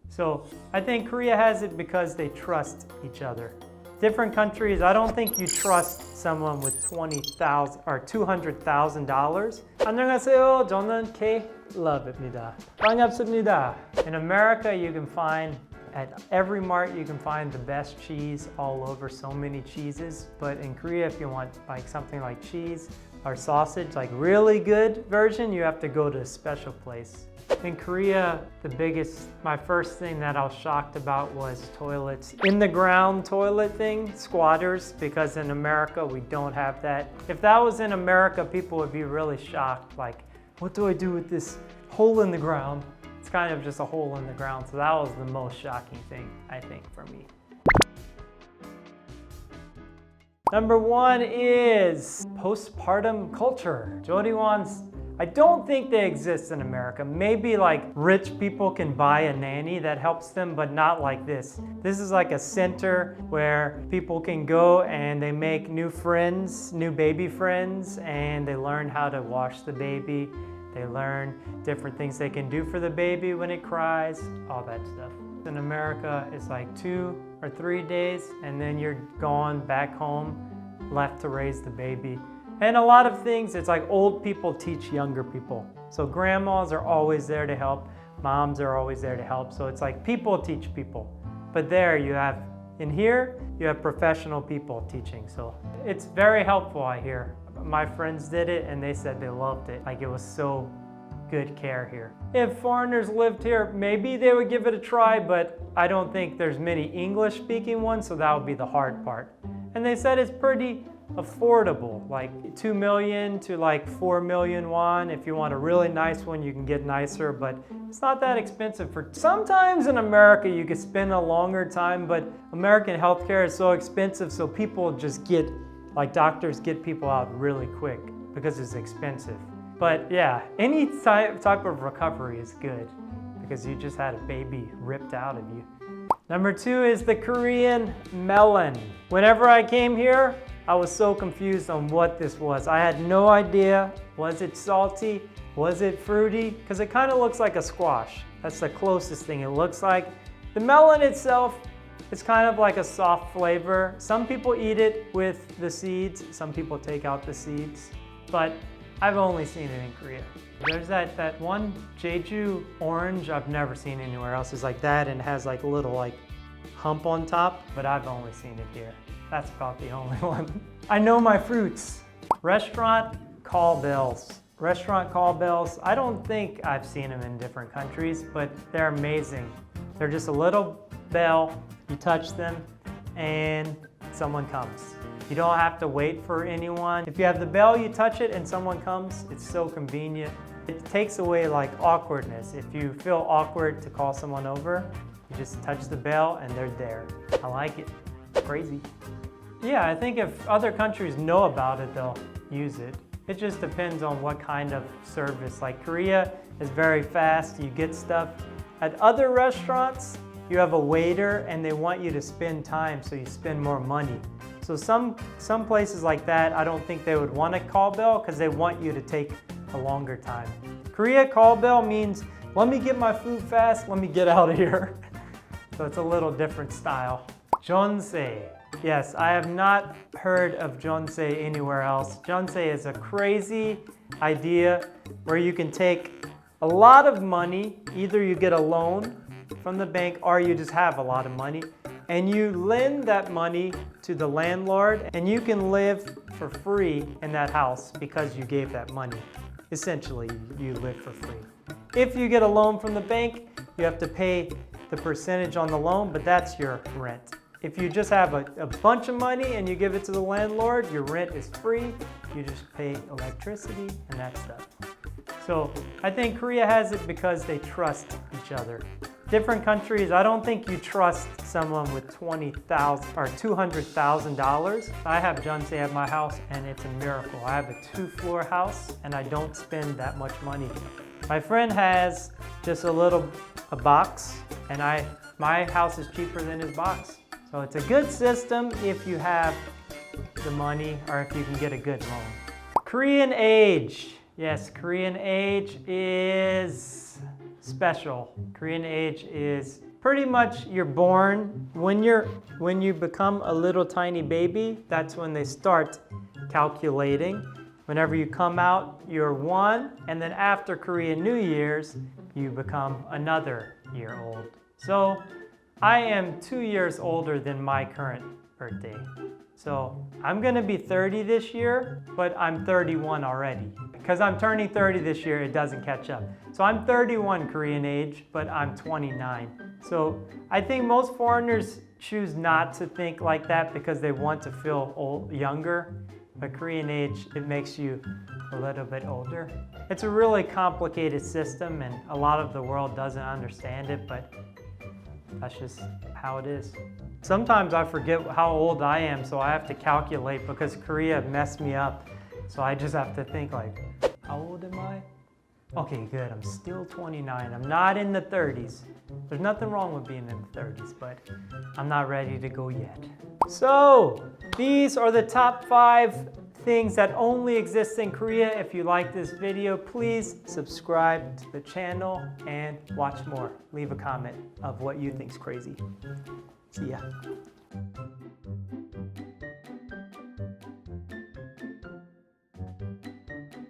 So I think Korea has it because they trust each other. Different countries, I don't think you trust someone with $20,000 or $200,000. 안녕하세요. 저는 케일럽입니다. 반갑습니다. In America, you can find at every mart you can find the best cheese all over, so many cheeses. But in Korea, if you want like something like cheese or sausage, like really good version, you have to go to a special place. In Korea, my first thing that I was shocked about was toilets. In the ground toilet thing, squatters, because in America we don't have that. If that was in America, people would be really shocked, like, what do I do with this hole in the ground? It's kind of just a hole in the ground, so that was the most shocking thing, I think, for me. Number 1 is postpartum culture. I don't think they exist in America. Maybe like rich people can buy a nanny that helps them, but not like this. This is like a center where people can go and they make new friends, new baby friends, and they learn how to wash the baby. They learn different things they can do for the baby when it cries, all that stuff. In America, it's like 2 or 3 days, and then you're gone back home, left to raise the baby. And a lot of things, it's like old people teach younger people. So grandmas are always there to help, moms are always there to help. So it's like people teach people. But in here, you have professional people teaching. So it's very helpful, I hear. My friends did it and they said they loved it. Like it was so good care here. If foreigners lived here, maybe they would give it a try, but I don't think there's many English speaking ones, so that would be the hard part. And they said it's pretty affordable, like 2 million to like 4 million won. If you want a really nice one, you can get nicer, but it's not that expensive. Sometimes in America, you could spend a longer time, but American healthcare is so expensive, so people just doctors get people out really quick because it's expensive. But yeah, any type of recovery is good because you just had a baby ripped out of you. Number 2 is the Korean melon. Whenever I came here, I was so confused on what this was. I had no idea. Was it salty? Was it fruity? Because it kind of looks like a squash. That's the closest thing it looks like. The melon itself, it's kind of like a soft flavor. Some people eat it with the seeds. Some people take out the seeds. But I've only seen it in Korea. There's that one Jeju orange I've never seen anywhere else. It's like that and it has like a little like hump on top, but I've only seen it here. That's about the only one. I know my fruits. Restaurant call bells. Restaurant call bells, I don't think I've seen them in different countries, but they're amazing. They're just a little bell, you touch them, and someone comes. You don't have to wait for anyone. If you have the bell, you touch it and someone comes, it's so convenient. It takes away like awkwardness. If you feel awkward to call someone over, you just touch the bell and they're there. I like it. Crazy. Yeah, I think if other countries know about it, they'll use it. It just depends on what kind of service. Like Korea is very fast, you get stuff. At other restaurants, you have a waiter and they want you to spend time, so you spend more money. So some places like that, I don't think they would want a call bell because they want you to take a longer time. Korea call bell means, let me get my food fast, let me get out of here. So it's a little different style. 전세. Yes, I have not heard of 전세 anywhere else. 전세 is a crazy idea where you can take a lot of money, either you get a loan from the bank or you just have a lot of money, and you lend that money to the landlord and you can live for free in that house because you gave that money. Essentially, you live for free. If you get a loan from the bank, you have to pay the percentage on the loan, but that's your rent. If you just have a bunch of money and you give it to the landlord, your rent is free. You just pay electricity and that stuff. So I think Korea has it because they trust each other. Different countries, I don't think you trust someone with $20,000 or $200,000. I have 전세 at my house and it's a miracle. I have a 2-floor house and I don't spend that much money. My friend has just a box and my house is cheaper than his box. So it's a good system if you have the money or if you can get a good loan. Korean age. Yes, Korean age is special. Korean age is pretty much you're born, when you become a little tiny baby, that's when they start calculating. Whenever you come out, you're 1, and then after Korean New Year's, you become another year old. So I am 2 years older than my current birthday. So I'm gonna be 30 this year, but I'm 31 already. Because I'm turning 30 this year, it doesn't catch up. So I'm 31 Korean age, but I'm 29. So I think most foreigners choose not to think like that because they want to feel younger. But Korean age, it makes you a little bit older. It's a really complicated system and a lot of the world doesn't understand it, but that's just how it is. Sometimes I forget how old I am, so I have to calculate because Korea messed me up. So I just have to think like, how old am I? Okay, good, I'm still 29. I'm not in the 30s. There's nothing wrong with being in the 30s, but I'm not ready to go yet. So, these are the top 5 things that only exist in Korea. If you like this video, please subscribe to the channel and watch more. Leave a comment of what you think's crazy. See ya.